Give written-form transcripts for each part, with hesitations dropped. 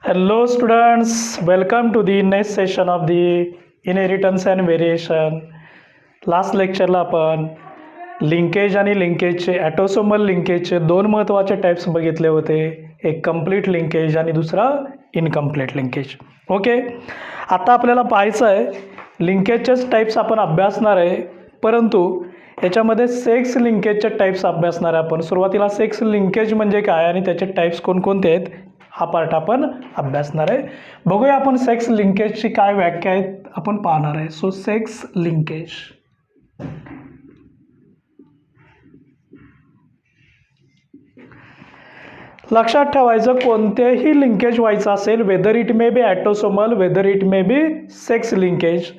Hello students, welcome to the next session of the inheritance and variation. Last लेक्चरला आपण linkage आणि लिंकेजचे ॲटोसोमल लिंकेजचे दोन महत्त्वाचे टाईप्स बघितले होते. एक कंप्लीट लिंकेज आणि दुसरा इनकम्प्लीट लिंकेज. ओके, आता आपल्याला पाहायचं आहे लिंकेजचेच टाईप्स आपण अभ्यासणार आहे, परंतु याच्यामध्ये सेक्स लिंकेजचे टाईप्स अभ्यासणार आहे आपण. सुरुवातीला सेक्स लिंकेज म्हणजे काय आणि त्याचे टाईप्स कोणकोणते आहेत हा पार्ट आपण अभ्यासणार आहे. बघूया आपण सेक्स लिंकेजची काय व्याख्या आहेत आपण पाहणार आहे. सो सेक्स लिंकेज, लक्षात ठेवायचं कोणतेही लिंकेज व्हायचं असेल, whether it may be autosomal, whether it may be sex linkage,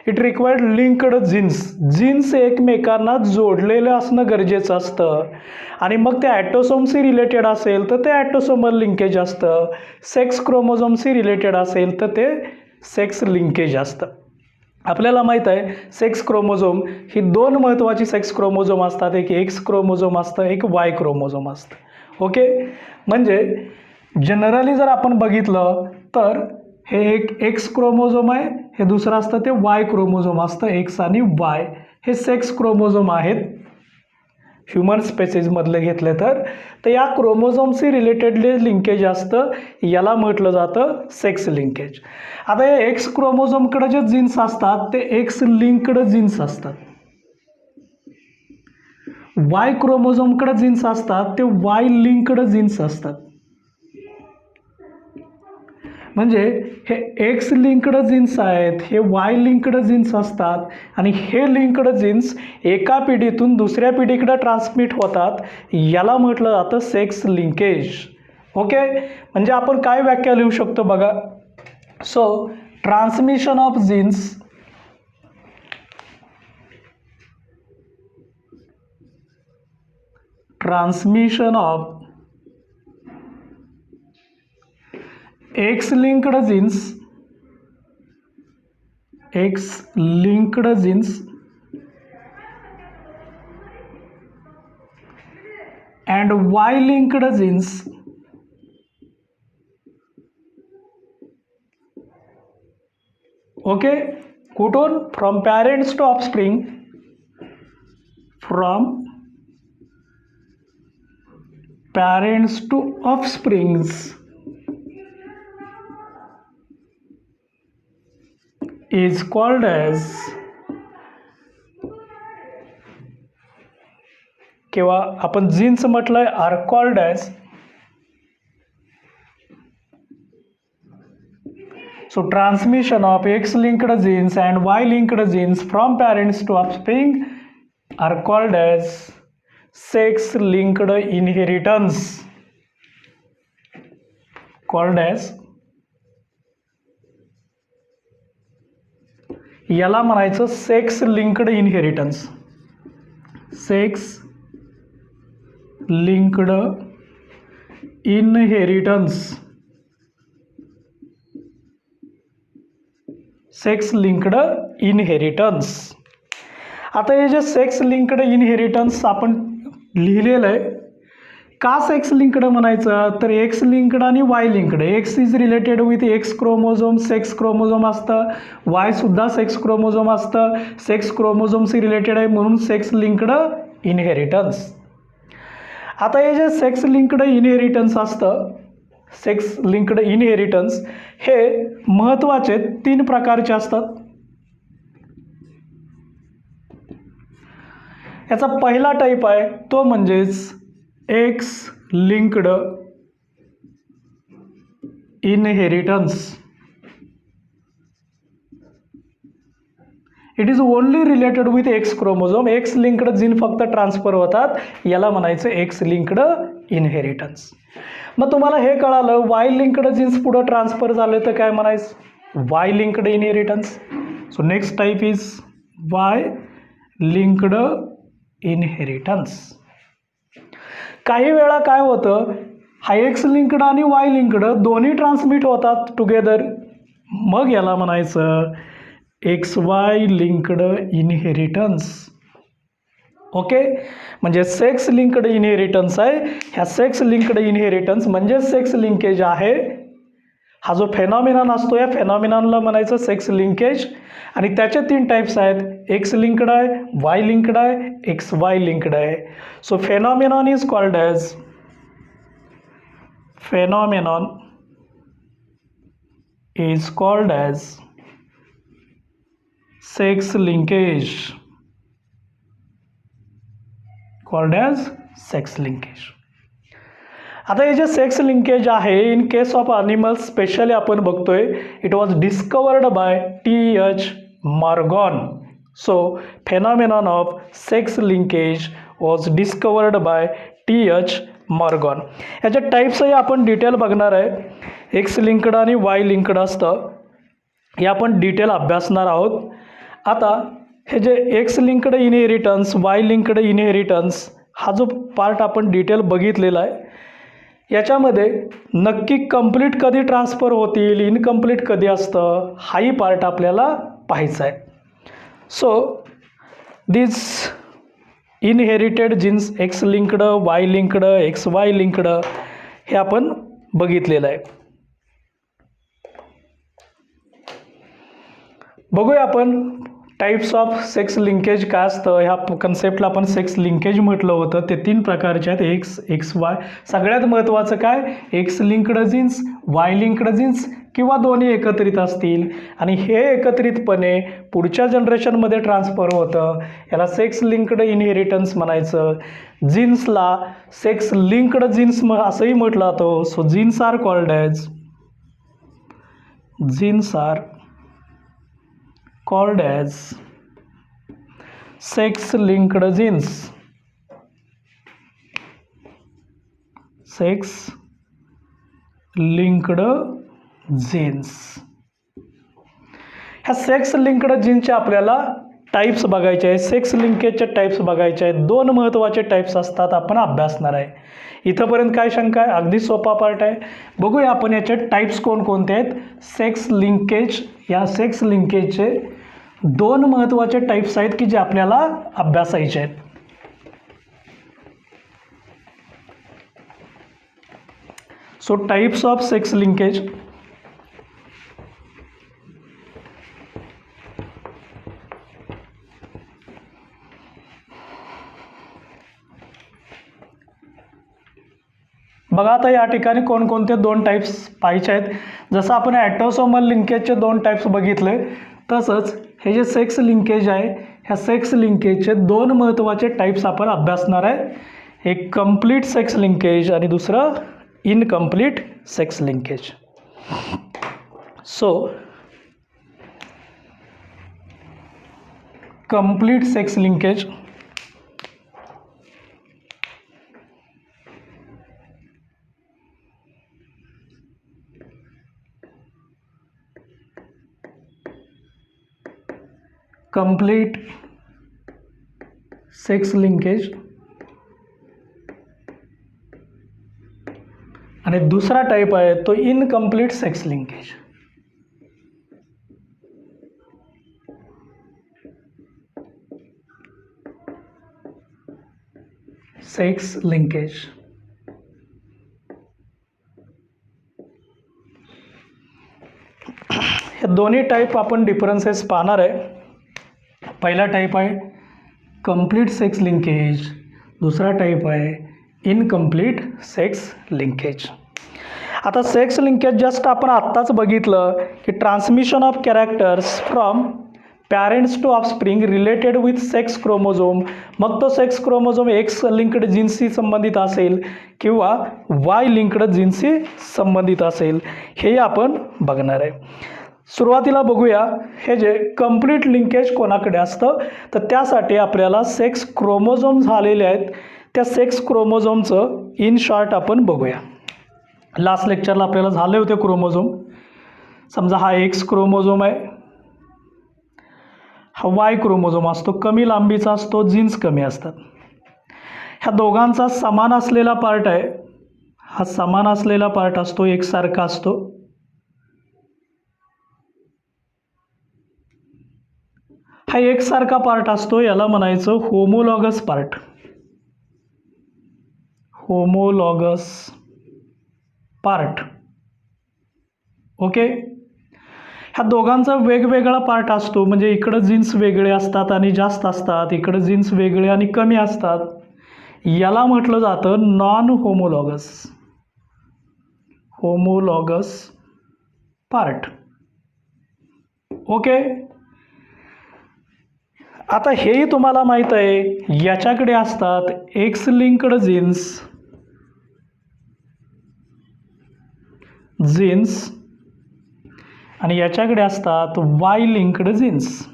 it required linked genes एकमेकांना जोडलेलं असणं गरजेचं असतं. आणि मग ते ॲटोसोमशी रिलेटेड असेल तर ते ॲटोसोमल लिंकेज असतं, सेक्स क्रोमोझोमशी रिलेटेड असेल तर ते सेक्स लिंकेज असतं. आपल्याला माहीत आहे सेक्स क्रोमोझोम ही दोन महत्त्वाची सेक्स क्रोमोझोम असतात. एक एक्स क्रोमोझोम असतं, एक वाय क्रोमोझोम असतं. ओके, म्हणजे जनरली जर आपण बघितलं तर हे एक एक्स क्रोमोझोम आहे, हे दुसरं असतं ते वाय क्रोमोझोम असतं. एक्स आणि वाय हे सेक्स क्रोमोझोम आहेत ह्युमन स्पेसिसमधले घेतले तर या क्रोमोझोमशी रिलेटेडले लिंकेज असतं, याला म्हटलं जातं सेक्स लिंकेज. आता हे एक्स क्रोमोझोमकडे जे जीन्स असतात ते एक्स लिंक्ड जीन्स असतात, वाय क्रोमोझोमकडे जीन्स असतात ते वाय लिंक्ड जीन्स असतात. म्हणजे हे एक्स लिंक्ड जीन्स आहेत, हे वाय लिंक्ड जीन्स असतात आणि हे लिंक्ड जीन्स एका पिढीतून दुसऱ्या पिढीकडे ट्रान्समिट होतात, याला म्हटलं जातं सेक्स लिंकेज. ओके, म्हणजे आपण काय व्याख्या लिहू शकतो बघा. So transmission of genes X-linked genes and Y-linked genes okay, कुठून from parents to offspring, from parents to offsprings is called as किंवा आपण जीन्स म्हटलंय are called as. So transmission of X linked genes and Y linked genes from parents to offspring are called as sex linked inheritance, called as, याला म्हणायचं sex linked inheritance. Sex linked inheritance, sex linked inheritance. आता हे जे sex linked inheritance आपण लिहिलेलं आहे, का sex linked म्हणायचं तर एक्स लिंक्ड आणि Y linked. X is related with x chromosome, sex chromosome असतं, वाय सुद्धा सेक्स क्रोमोझोम असतं, सेक्स क्रोमोझोमशी रिलेटेड आहे म्हणून सेक्स लिंक्ड इनहेरिटन्स. आता हे जे सेक्स लिंक्ड इनहेरिटन्स असतं, सेक्स लिंक्ड इनहेरिटन्स हे महत्त्वाचे 3 प्रकारचे असतात. याचा पहिला टाईप आहे तो म्हणजेच x linked inheritance. It is only related with x chromosome, X linked gene फक्त ट्रान्सफर होतात, याला म्हणायचं एक्स लिंक्ड इनहेरिटन्स. मग तुम्हाला हे कळालं वाय लिंक्ड जीन्स पुढं ट्रान्सफर झाले तर काय म्हणायचं Y linked inheritance. So next type is why linked inheritance. काही वेळा काय होतं हा एक्स लिंक्ड आणि वाय लिंक्ड दोन्ही ट्रान्समिट होतात टुगेदर, मग याला म्हणायचं x Y linked inheritance. Okay, म्हणजे सेक्स लिंक्ड इनहेरिटन्स आहे. ह्या सेक्स लिंक्ड इनहेरिटन्स म्हणजे सेक्स लिंकेज आहे, हा जो फेनॉमिनॉन असतो या फेनॉमिनॉनला म्हणायचं सेक्स लिंकेज. आणि त्याचे 3 टाईप्स आहेत, एक्स लिंक्ड आहे, वाय लिंक्ड आहे, एक्स वाय लिंक्ड आहे. So फेनॉमिनॉन is called as sex linkage, आता हे जे सेक्स लिंकेज आहे in case of animals specially आपण बघतोय, it was discovered by T.H. Morgan. So फेनॉमिनॉन of sex linkage was discovered by T.H. Morgan. याचे टाईप्सही आपण detail बघणार आहे. एक्स लिंक्ड आणि वाय लिंक्ड असतं, हे आपण डिटेल अभ्यासणार आहोत. आता हे जे x linked inheritance, Y linked inheritance हा जो पार्ट आपण डिटेल बघितलेला आहे, याच्यामध्ये नक्की कंप्लीट कधी ट्रान्सफर होतील, इनकम्प्लीट कधी असतं, हाही पार्ट आपल्याला पाहायचा आहे. So this inherited genes X linked, Y linked, X Y linked हे आपण बघितलेलं आहे. बघूया आपण टाईप्स ऑफ सेक्स लिंकेज काय असतं. ह्या कन्सेप्टला आपण सेक्स लिंकेज म्हटलं होतं. ते 3 प्रकारचे आहेत, एक्स वाय. सगळ्यात महत्त्वाचं काय, x linked genes, Y linked jeans किंवा दोन्ही एकत्रित असतील आणि हे एकत्रितपणे पुढच्या जनरेशनमध्ये ट्रान्सफर होतं, याला सेक्स लिंक्ड इनहेरिटन्स म्हणायचं. जीन्सला सेक्स लिंक्ड जीन्स असंही म्हटलं जातं. So genes are called as sex linked genes. ह्या सेक्स लिंक्ड जीन्सचे आपल्याला टाईप्स बघायचे आहेत, सेक्स लिंकेजचे टाईप्स बघायचे आहेत. 2 महत्त्वाचे टाईप्स असतात, आपण अभ्यासणार आहे. इथंपर्यंत काय शंका आहे, अगदी सोपा पार्ट आहे. बघूया आपण याचे टाईप्स कोणकोणते आहेत. सेक्स लिंकेज, या सेक्स लिंकेजचे 2 महत्त्वाचे टाईप्स आहेत की जे आपल्याला अभ्यासायचे आहेत. So types of sex linkage. बघा आता या ठिकाणी कोणकोणते 2 टाईप्स पाहिजे आहेत. जसं आपण ॲटोसोमल लिंकेजचे 2 टाईप्स बघितले, तसंच हे जे सेक्स लिंकेज आहे, ह्या सेक्स लिंकेजचे 2 महत्त्वाचे टाईप्स आपण अभ्यासणार आहे. एक कंप्लीट सेक्स लिंकेज आणि दुसरं incomplete sex linkage. So complete sex linkage. Complete sex linkage आणि दुसरा टाईप आहे तो incomplete sex linkage. Sex linkage. हे दोन्ही टाईप आपण डिफरन्सेस पाहणार आहे. पहिला टाईप आहे कंप्लीट सेक्स लिंकेज, दुसरा टाईप आहे इनकम्प्लीट सेक्स लिंकेज. आता सेक्स लिंकेज जस्ट आपण आत्ताच बघितलं की transmission of characters from parents to offspring related with sex chromosome. मग तो सेक्स क्रोमोझोम एक्स लिंक्ड जीन्सशी संबंधित असेल किंवा वाय लिंक्ड जीन्सशी संबंधित असेल, हे आपण बघणार आहे. सुरुवातीला बघूया हे जे कंप्लीट लिंकेज कोणाकडे असतं, तर त्यासाठी आपल्याला सेक्स क्रोमोझोम झालेले आहेत. त्या सेक्स क्रोमोझोमचं इन शॉर्ट आपण बघूया. लास्ट लेक्चरला आपल्याला झाले होते क्रोमोझोम. समजा हा एक्स क्रोमोझोम आहे, हा वाय क्रोमोझोम असतो, कमी लांबीचा असतो, जीन्स कमी असतात. ह्या दोघांचा समान असलेला पार्ट आहे, हा समान असलेला पार्ट असतो, एकसारखा असतो. हा एकसारखा पार्ट असतो, याला म्हणायचं homologous part. Homologous part. Okay. ह्या दोघांचा वेगवेगळा पार्ट असतो, म्हणजे इकडं जीन्स वेगळे असतात आणि जास्त असतात, इकडं जीन्स वेगळे आणि कमी असतात. याला म्हटलं जातं नॉन होमोलॉगस पार्ट. ओके. आता हेही तुम्हाला माहीत आहे, याच्याकडे असतात एक्स लिंक्ड जीन्स आणि याच्याकडे असतात वाय लिंक्ड जीन्स.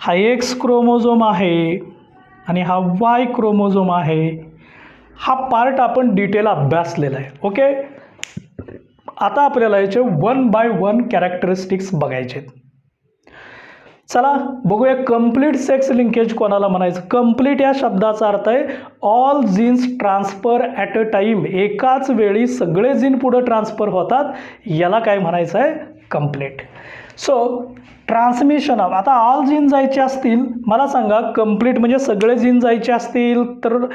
हा एक्स क्रोमोझोम आहे आणि हा वाय क्रोमोझोम आहे. हा पार्ट आपण डिटेल अभ्यासलेला आहे. ओके. आता आपल्याला याचे 1 बाय 1 कॅरेक्टरिस्टिक्स बघायचे. चला बघूया. कंप्लीट सेक्स लिंकेज कोणाला म्हणायचं? कंप्लीट या शब्दाचा अर्थ आहे all genes transfer at a time. एकाच वेळी सगळे जीन पुढं ट्रान्सफर होतात, याला काय म्हणायचं आहे? कंप्लीट. सो ट्रान्समिशन ऑफ, आता ऑल जीन जायचे असतील, मला सांगा कंप्लीट म्हणजे सगळे जीन जायचे असतील तर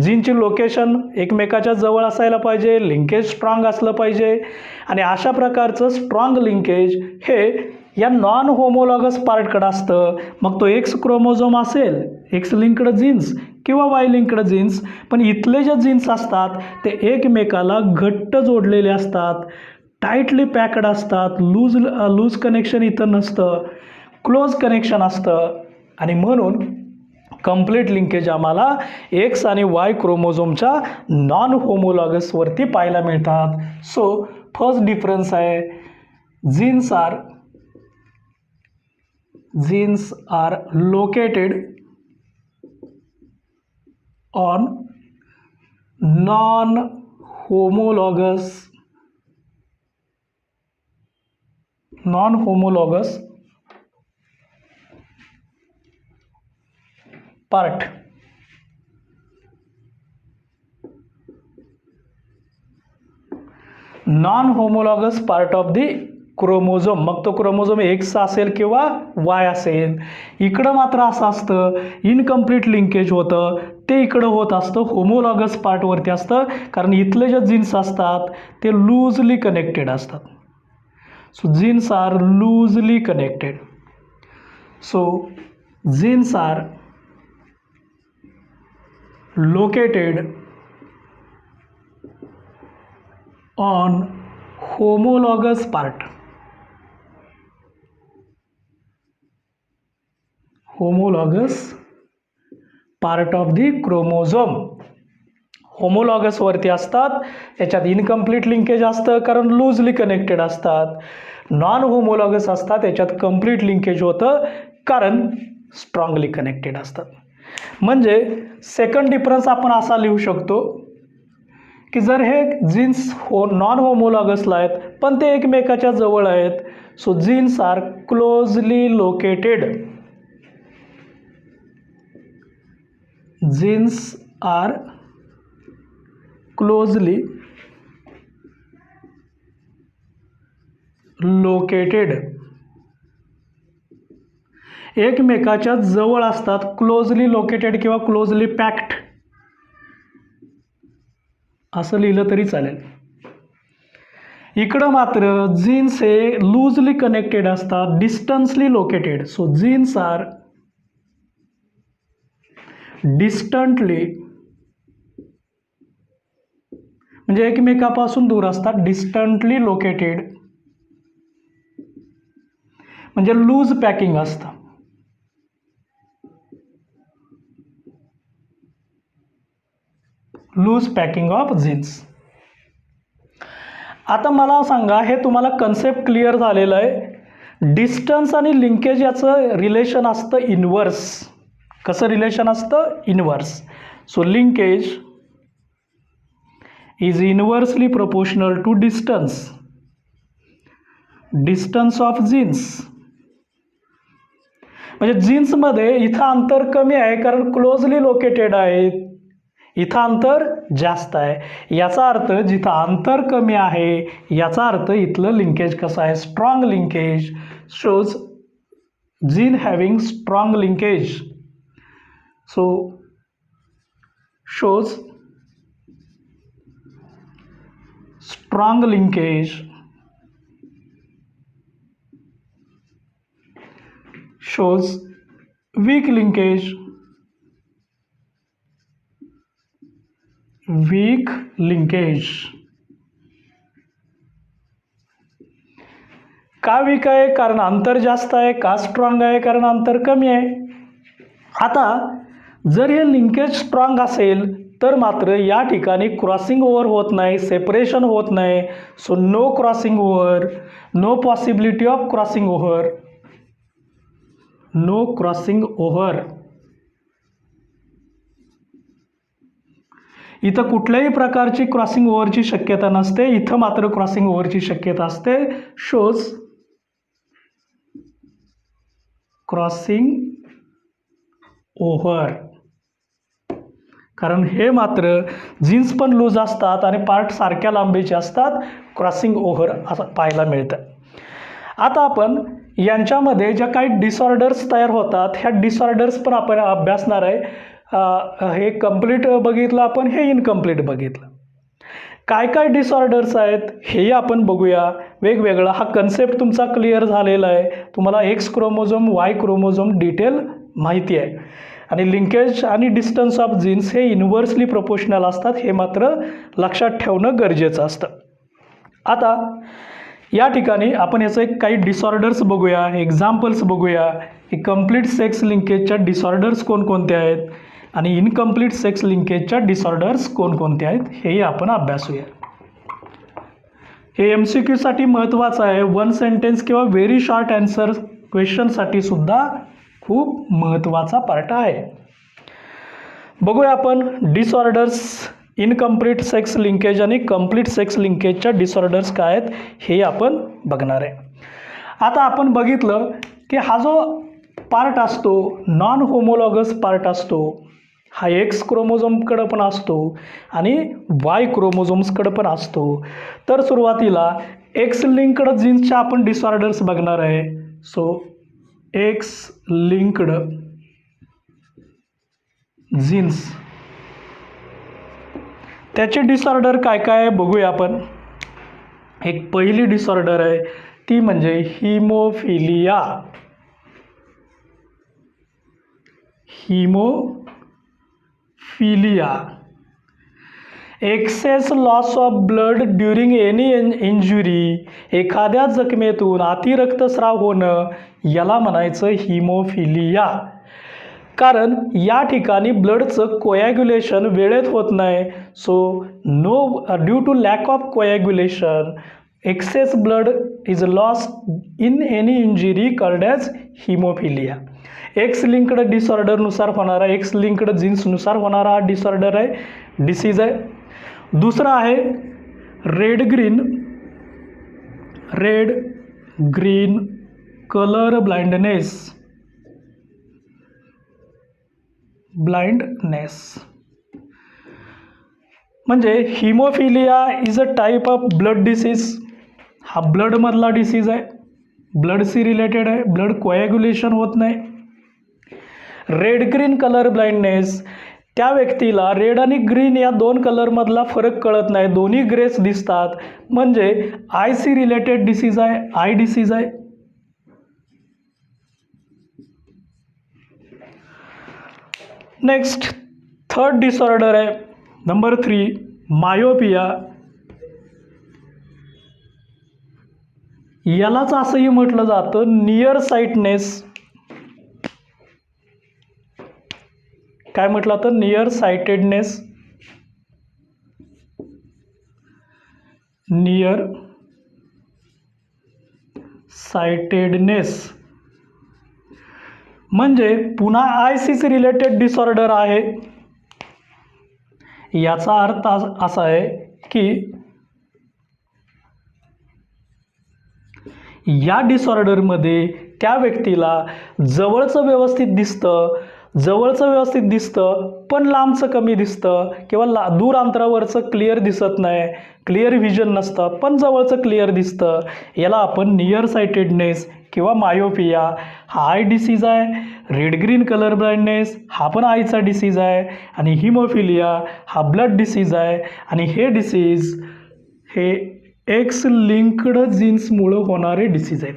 जीनची लोकेशन एकमेकाच्या जवळ असायला पाहिजे, लिंकेज स्ट्रॉंग असलं पाहिजे. आणि अशा प्रकारचं स्ट्रॉंग लिंकेज हे या नॉन होमोलॉगस पार्टकडं असतं. मग तो एक्स क्रोमोझोम असेल, एक्स लिंक्ड जीन्स किंवा वाय लिंक्ड जीन्स, पण इथले जे जीन्स असतात ते एकमेकाला घट्ट जोडलेले असतात, टाईटली पॅक्ड असतात. लूज कनेक्शन इथं नसतं, क्लोज कनेक्शन असतं. आणि म्हणून कंप्लीट लिंकेज आम्हाला एक्स आणि वाय क्रोमोझोमच्या नॉन होमोलॉगसवरती पाहायला मिळतात. सो फर्स्ट डिफरन्स आहे genes are located on non homologous part. Non homologous part of the chromosome. मग तो क्रोमोझोम एक्स असेल किंवा वाय असेल. इकडं मात्र असं असतं इनकम्प्लीट लिंकेज होतं, ते इकडं होत असतं होमोलॉगस पार्टवरती असतं, कारण इथले जे जीन्स असतात ते लूजली कनेक्टेड असतात. So genes are loosely connected. So genes are located on homologous part of the chromosome. Homologous वरती असतात, याच्यात इनकम्प्लीट लिंकेज असतं कारण लूजली कनेक्टेड असतात. नॉन होमोलॉगस असतात, याच्यात कंप्लीट लिंकेज होतं कारण स्ट्रॉंगली कनेक्टेड असतात. म्हणजे सेकंड डिफरन्स आपण असा लिहू शकतो की जर हे जीन्स नॉन होमोलॉगसला आहेत पण ते एकमेकाच्या जवळ आहेत, so genes are closely located. Genes are closely located. एकमेकाच्या जवळ असतात, क्लोजली लोकेटेड किंवा क्लोजली पॅक्ड असं लिहिलं तरी चालेल. इकडं मात्र जीन्स हे लूजली कनेक्टेड असतात, distantly located. So genes are distantly, म्हणजे एकमेकापासून दूर असतात, डिस्टंटली लोकेटेड म्हणजे लूज पॅकिंग असतं. Loose packing of genes. आता मला सांगा, हे तुम्हाला कन्सेप्ट क्लिअर झालेलं आहे. डिस्टन्स आणि लिंकेज याचं रिलेशन असतं इनवर्स. कसं रिलेशन असतं? Inverse. So linkage is inversely proportional to distance of genes. म्हणजे जीन्समध्ये इथं अंतर कमी आहे कारण क्लोजली लोकेटेड आहेत, इथं अंतर जास्त आहे. याचा अर्थ जिथं अंतर कमी आहे याचा अर्थ इथलं लिंकेज कसं आहे? Strong linkage. Shows gene having strong linkage. So shows strong linkage shows weak linkage, weak linkage. का वीक आहे? कारण अंतर जास्त आहे. का स्ट्रॉंग आहे? कारण अंतर कमी आहे. आता जर हे लिंकेज स्ट्रॉंग असेल तर मात्र या ठिकाणी क्रॉसिंग ओव्हर होत नाही, सेपरेशन होत नाही. So no crossing over, no possibility of crossing over, no crossing over. इथं कुठल्याही प्रकारची क्रॉसिंग ओव्हरची शक्यता नसते, इथं मात्र क्रॉसिंग ओव्हरची शक्यता असते. Shows crossing over. कारण हे मात्र जीन्स पण लूज असतात आणि पार्ट सारख्या लांबीचे असतात, क्रॉसिंग ओव्हर असं पाहायला मिळतं. आता आपण यांच्यामध्ये ज्या काही डिसऑर्डर्स तयार होतात ह्या डिसऑर्डर्स पण आपण अभ्यासणार आहे. हे कंप्लीट बघितलं आपण, हे इनकम्प्लीट बघितलं. काय काय डिसऑर्डर्स आहेत हेही आपण बघूया वेगवेगळं. हा कन्सेप्ट तुमचा क्लिअर झालेला आहे. तुम्हाला x chromosome, Y chromosome detail माहिती आहे. आणि लिंकेज आणि डिस्टन्स ऑफ जीन्स हे इन्व्हर्सली प्रोपोर्शनल असतात, हे मात्र लक्षात ठेवणं गरजेचं असतं. आता या ठिकाणी आपण याचं एक काही डिसऑर्डर्स बघूया, एक्झाम्पल्स बघूया की कंप्लीट सेक्स लिंकेजच्या डिसऑर्डर्स कोणकोणते आहेत आणि इनकम्प्लीट सेक्स लिंकेजच्या डिसऑर्डर्स कोणकोणते आहेत हेही आपण अभ्यासूया. हे MCQसाठी महत्त्वाचं आहे. वन सेंटेन्स किंवा व्हेरी शॉर्ट आन्सर क्वेश्चनसाठी सुद्धा खूप महत्त्वाचा पार्ट आहे. बघूया आपण डिसऑर्डर्स, इनकम्प्लीट सेक्स लिंकेज आणि कंप्लीट सेक्स लिंकेजच्या डिसऑर्डर्स काय आहेत हे आपण बघणार आहे. आता आपण बघितलं की हा जो पार्ट असतो नॉन होमोलॉगस पार्ट असतो, हा एक्स क्रोमोझोमकडं पण असतो आणि वाय क्रोमोझोम्सकडं पण असतो. तर सुरुवातीला एक्स लिंक्ड जीन्सच्या आपण डिसऑर्डर्स बघणार आहे. सो एक्स लिंक्ड जीन्स त्याचे डिसऑर्डर काय काय बघूया आपण. एक पहिली डिसऑर्डर आहे ती म्हणजे haemophilia. Haemophilia, excess loss of blood during any injury, एखाद्या जखमेतून अतिरक्तस्राव होणं याला म्हणायचं हिमोफिलिया. कारण या ठिकाणी ब्लडचं कोॲग्युलेशन वेळेत होत नाही. So due to lack of coagulation excess blood is lost in any injury called as haemophilia. X linked डिसऑर्डरनुसार होणारा, एक्स लिंक्ड जीन्सनुसार होणारा हा डिसऑर्डर आहे, डिसीज आहे. दुसरा आहे रेड ग्रीन कलर ब्लाइंडनेस. म्हणजे haemophilia is a type of blood disease. हा ब्लडमधला डिसीज आहे, ब्लडशी रिलेटेड आहे, ब्लड कोॲग्युलेशन होत नाही. रेड ग्रीन कलर ब्लाइंडनेस, त्या व्यक्तीला रेड आणि ग्रीन या दोन कलरमधला फरक कळत नाही, दोन्ही ग्रेस दिसतात, म्हणजे आयशी रिलेटेड डिसीज आहे, आय डिसीज आहे. नेक्स्ट थर्ड डिसऑर्डर आहे नंबर 3 मायोपिया. यालाच असंही म्हटलं जातं नियर साइटनेस. काय म्हटलं तर नियर साइटेडनेस, नियर साइटेडनेस म्हणजे पुन्हा आयसीसी रिलेटेड डिसऑर्डर आहे. याचा अर्थ असा आहे की या डिसऑर्डरमध्ये त्या व्यक्तीला जवळचं व्यवस्थित दिसतं पण लांबचं कमी दिसतं किंवा दूर अंतरावरचं क्लिअर दिसत नाही, क्लिअर व्हिजन नसतं पण जवळचं क्लिअर दिसतं. याला आपण नियर साइटेडनेस किंवा मायोपिया हा आय डिसीज आहे. रेड ग्रीन कलर ब्लाइंडनेस हा पण आयचा डिसीज आहे आणि हिमोफिलिया हा ब्लड डिसीज आहे. आणि हे डिसीज हे एक्स लिंक्ड जीन्समुळं होणारे डिसीज आहेत.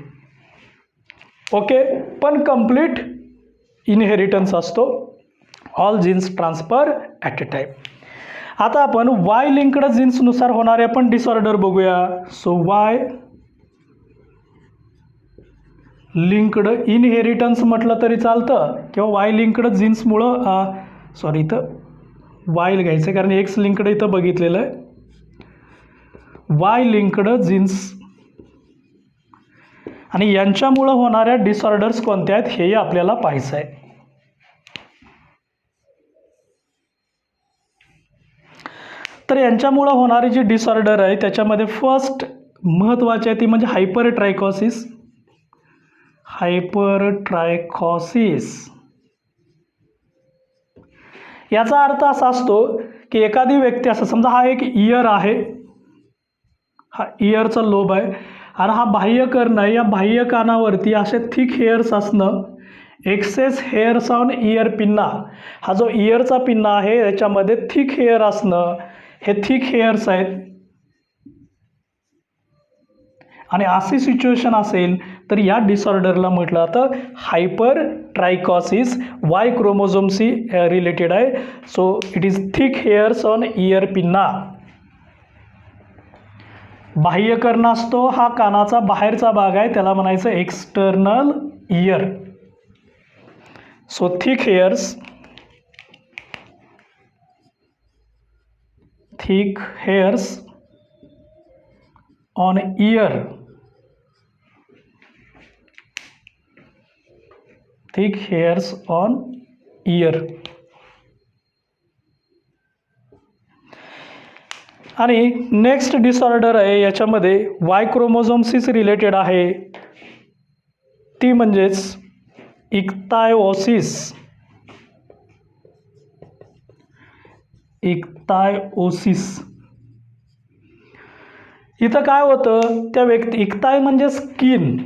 ओके, पण कंप्लीट इनहेरिटन्स असतो, all genes transfer at a time. आता आपण वाय लिंक्ड जीन्सनुसार होणारे आपण डिसऑर्डर बघूया. सो वाय लिंक्ड इनहेरिटन्स म्हटलं तरी चालतं किंवा वाय लिंक्ड जीन्समुळं सॉरी इथं वाय घ्यायचं कारण एक्स लिंक्ड इथं बघितलेलं आहे. वाय लिंक्ड जीन्स आणि यांच्यामुळं होणाऱ्या डिसऑर्डर्स कोणत्या आहेत हेही आपल्याला पाहायचं आहे. तर यांच्यामुळं होणारी जी डिसऑर्डर आहे त्याच्यामध्ये फर्स्ट महत्त्वाची आहे ती म्हणजे हायपरट्रायकॉसिस. हायपरट्रायकॉसिस याचा अर्थ असा असतो की एखादी व्यक्ती असं समजा हा एक इयर आहे, हा इयरचा लोब आहे आणि हा बाह्य कर्ण आहे. या बाह्य कानावरती असे थिक हेअर्स असणं, excess hairs on ear pinna. हा जो इयरचा पिन्ना आहे याच्यामध्ये थिक हेअर असणं, हे थिक हेअर्स आहेत. आणि अशी सिच्युएशन असेल तर या डिसऑर्डरला म्हटलं जातं हायपर ट्रायकॉसिस. वाय क्रोमोझोमशी रिलेटेड आहे. So it is thick hairs on ear pinna. बाह्यकर्ण असतो हा कानाचा बाहेरचा भाग आहे, त्याला म्हणायचं external ear. So thick hairs on ear, thick hairs on ear. आणि नेक्स्ट डिसऑर्डर आहे याच्यामध्ये वाय क्रोमोझोमशीच रिलेटेड आहे, ती म्हणजेच इक्थायोसिस. इथं काय होतं, त्या व्यक्ती इक्थाय म्हणजे स्किन,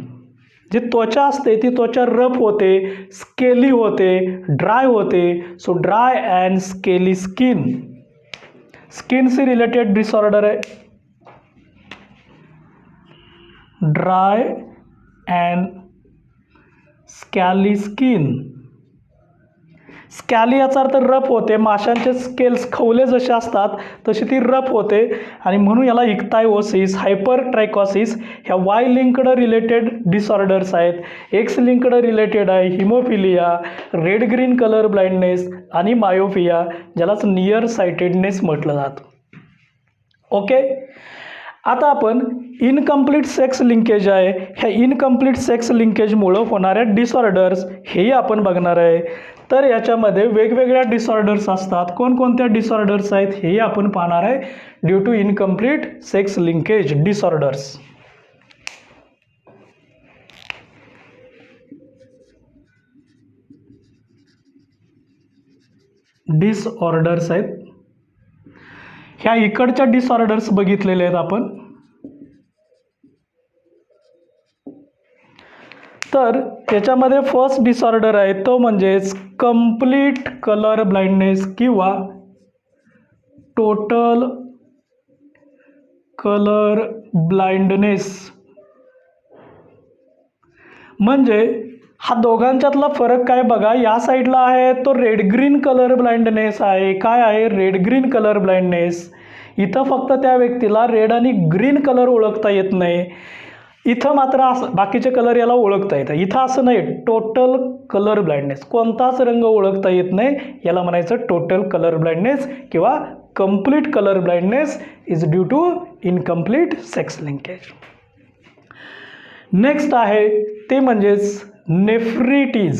जी त्वचा असते ती त्वचा रफ होते, स्केली होते, ड्राय होते. So dry and scaly skin, स्किनशी रिलेटेड डिसऑर्डर आहे. Dry and scaly skin. Scaly याचा अर्थ रफ होते, माशांचे स्केल्स खवले जसे असतात तशी ती रफ होते आणि म्हणून याला इक्थायोसिस, हायपरट्रायकॉसिस ह्या वाय लिंक्ड रिलेटेड डिसऑर्डर्स आहेत. एक्स लिंक्ड रिलेटेड आहे haemophilia, red green colour blindness आणि मायोपिया, ज्यालाच नियर साइटेडनेस म्हटलं जातं. ओके, आता आपण इनकम्प्लीट सेक्स लिंकेज आहे, ह्या इनकम्प्लीट सेक्स लिंकेजमुळं होणाऱ्या डिसऑर्डर्स हेही आपण बघणार आहे. तर याच्यामध्ये वेगवेगळ्या डिसऑर्डर्स असतात. कोणकोणत्या डिसऑर्डर्स आहेत हेही आपण पाहणार आहे due to incomplete sex linkage disorders. Disorders आहेत, ह्या इकडच्या डिसऑर्डर्स बघितलेले आहेत आपण. तर त्याच्यामध्ये फर्स्ट डिसऑर्डर आहे तो म्हणजेच कंप्लीट कलर ब्लाइंडनेस किंवा टोटल कलर ब्लाइंडनेस. म्हणजे हा दोघांच्यातला फरक काय बघा, या साईडला आहे तो रेड ग्रीन कलर ब्लाइंडनेस आहे. काय आहे रेड ग्रीन कलर ब्लाइंडनेस. इथं फक्त त्या व्यक्तीला रेड आणि ग्रीन कलर ओळखता येत नाही, इथं मात्र असं बाकीचे कलर याला ओळखता येतं. इथं असं नाही, टोटल कलर ब्लाइंडनेस, कोणताच रंग ओळखता येत नाही, याला म्हणायचं टोटल कलर ब्लाइंडनेस किंवा complete colour blindness is due to incomplete sex linkage. Next आहे ते म्हणजेच नेफ्रिटीज.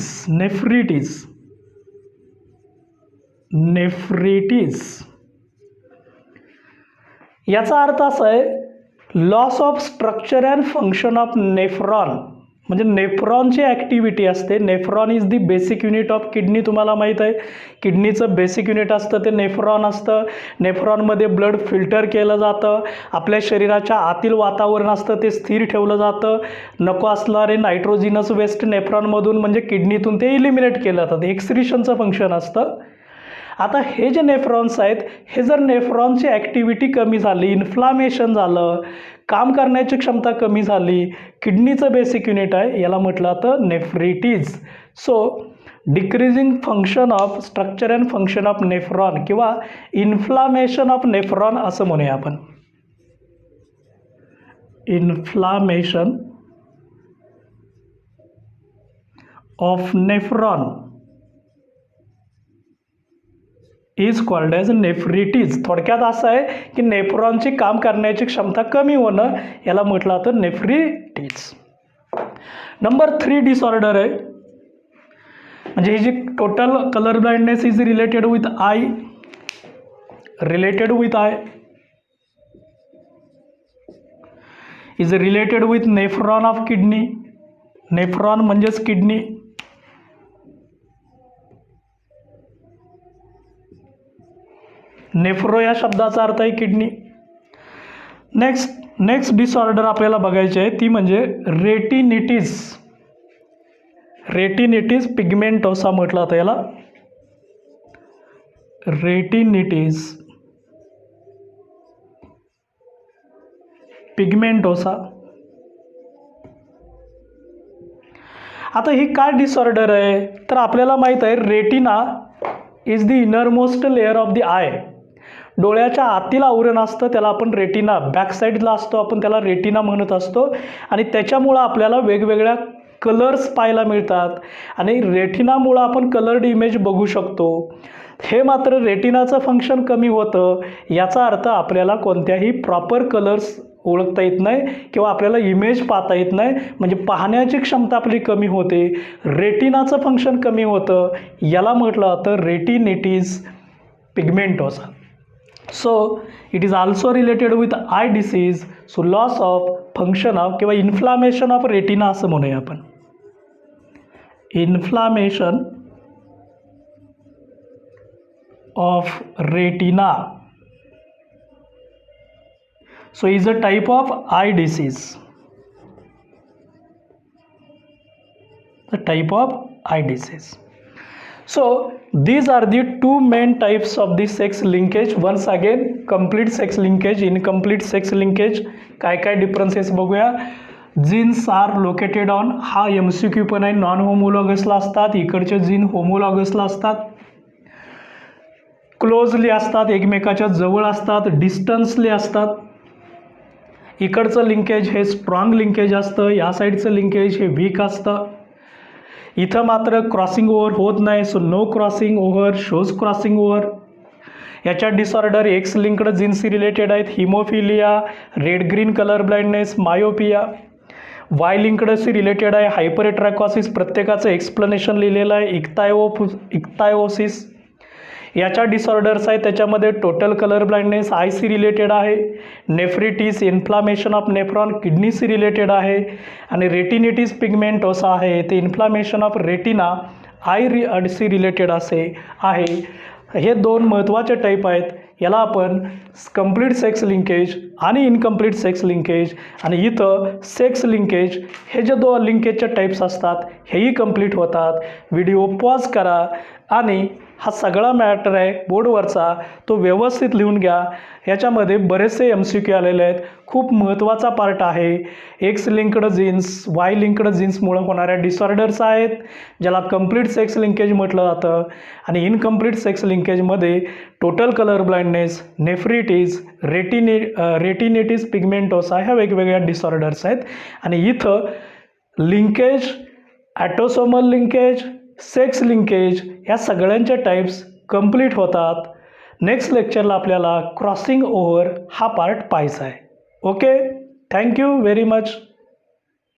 याचा अर्थ असा आहे loss of structure and function of nephron. म्हणजे नेफ्रॉनची ॲक्टिव्हिटी असते. Nephron is the basic unit of kidney. तुम्हाला माहीत आहे किडनीचं बेसिक युनिट असतं ते नेफ्रॉन असतं. नेफ्रॉनमध्ये ब्लड फिल्टर केलं जातं, आपल्या शरीराच्या आतील वातावरण असतं ते स्थिर ठेवलं जातं. नको असणारे नायट्रोजिनस वेस्ट नेफ्रॉनमधून म्हणजे किडनीतून ते इलिमिनेट केलं जातं. एक्सक्रिशनचं फंक्शन असतं. आता हे जे नेफ्रॉन्स आहेत, हे जर नेफ्रॉनची ॲक्टिव्हिटी कमी झाली, इन्फ्लामेशन झालं, काम करण्याची क्षमता कमी झाली, किडनीचं बेसिक युनिट आहे, याला म्हटलं जातं nephritis. So decreasing function of structure and function of nephron किंवा इन्फ्लामेशन ऑफ नेफ्रॉन असं म्हणूया आपण. Inflammation of nephron is called as nephritis. थोडक्यात असं आहे की नेफ्रॉनची काम करण्याची क्षमता कमी होणं, याला म्हटलं जातं नेफ्रिटीज. नंबर 3 डिसऑर्डर आहे, म्हणजे ही जी total colour blindness is related with eye, is related with nephron of kidney. Nephron म्हणजेच किडनी. नेफ्रो या शब्दाचा अर्थ आहे किडनी. नेक्स्ट डिसऑर्डर आपल्याला बघायचे आहे, ती म्हणजे रेटिनिटीज पिगमेंटोसा म्हटलं जातं याला. रेटिनिटीज पिगमेंटोसा. आता ही काय डिसऑर्डर आहे, तर आपल्याला माहीत आहे retina is the innermost layer of the I. डोळ्याच्या आतील आवरण असतं त्याला आपण रेटिना, बॅक साईडला असतो आपण त्याला रेटिना म्हणत असतो, आणि त्याच्यामुळं आपल्याला वेगवेगळ्या कलर्स पाहायला मिळतात आणि रेटिनामुळं आपण कलर्ड इमेज बघू शकतो. हे मात्र रेटिनाचं फंक्शन कमी होतं, याचा अर्थ आपल्याला कोणत्याही प्रॉपर कलर्स ओळखता येत नाही किंवा आपल्याला इमेज पाहता येत नाही, म्हणजे पाहण्याची क्षमता आपली कमी होते, रेटिनाचं फंक्शन कमी होतं, याला म्हटलं जातं retinitis pigmentosa. So it is also related with eye disease. So loss of function of किंवा इन्फ्लामेशन ऑफ रेटिना असं म्हणूया आपण. Inflammation of retina. So is a type of eye disease. The type of eye disease. So these are the two main types of the sex linkage. Once again, complete sex linkage, incomplete sex linkage. काय differences बघूया. Jeans are located on, हा MCQ पण आहे, non होमोलॉगसला असतात, इकडचे gene होमोलॉगसला असतात, closely असतात, एकमेकाच्या जवळ असतात, डिस्टन्सली असतात. इकडचं लिंकेज हे स्ट्रॉंग लिंकेज असतं, या साईडचं लिंकेज हे वीक असतं. इथं मात्र क्रॉसिंग ओव्हर होत नाही. So no crossing over shows crossing over. याच्या disorder X linked genes related आहेत, haemophilia, red green colour blindness, myopia. Y लिंक्डशी रिलेटेड आहे, हायपरट्रॅकॉसिस, प्रत्येकाचं एक्सप्लेनेशन लिहिलेलं आहे, इक्तायोसिस. याच्या डिसऑर्डर्स आहे, त्याच्यामध्ये टोटल कलर ब्लाइंडनेस आयसी रिलेटेड आहे, नेफ्रिटीस इन्फ्लामेशन ऑफ नेफ्रॉन किडनीशी रिलेटेड आहे, आणि रेटिनिटीज पिगमेंटोसा आहे ते इन्फ्लामेशन ऑफ रेटिना सी रिलेटेड असे आहे. हे दोन महत्त्वाचे टाईप आहेत. याला आपण कंप्लीट सेक्स लिंकेज आणि इनकम्प्लीट सेक्स लिंकेज, आणि इथं सेक्स लिंकेज हे जे दोन लिंकेजचे टाईप्स असतात हेही कंप्लीट होतात. व्हिडिओ पॉज करा आणि हा सगळा मॅटर आहे बोर्डवरचा तो व्यवस्थित लिहून घ्या. याच्यामध्ये बरेचसे MCQ आलेले आहेत, खूप महत्त्वाचा पार्ट आहे. X linked genes, Y linked जीन्समुळं होणाऱ्या डिसऑर्डर्स आहेत ज्याला कंप्लीट सेक्स लिंकेज म्हटलं जातं, आणि इनकम्प्लीट सेक्स लिंकेजमध्ये total colour blindness, nephritis, retinitis pigmentosa ह्या वेगवेगळ्या डिसऑर्डर्स आहेत. आणि इथं linkage, autosomal linkage, sex linkage या सगळ्यांचे टाईप्स कंप्लीट होतात. नेक्स्ट लेक्चरला आपल्याला क्रॉसिंग ओव्हर हा पार्ट पाहायचा आहे. Okay, thank you very much.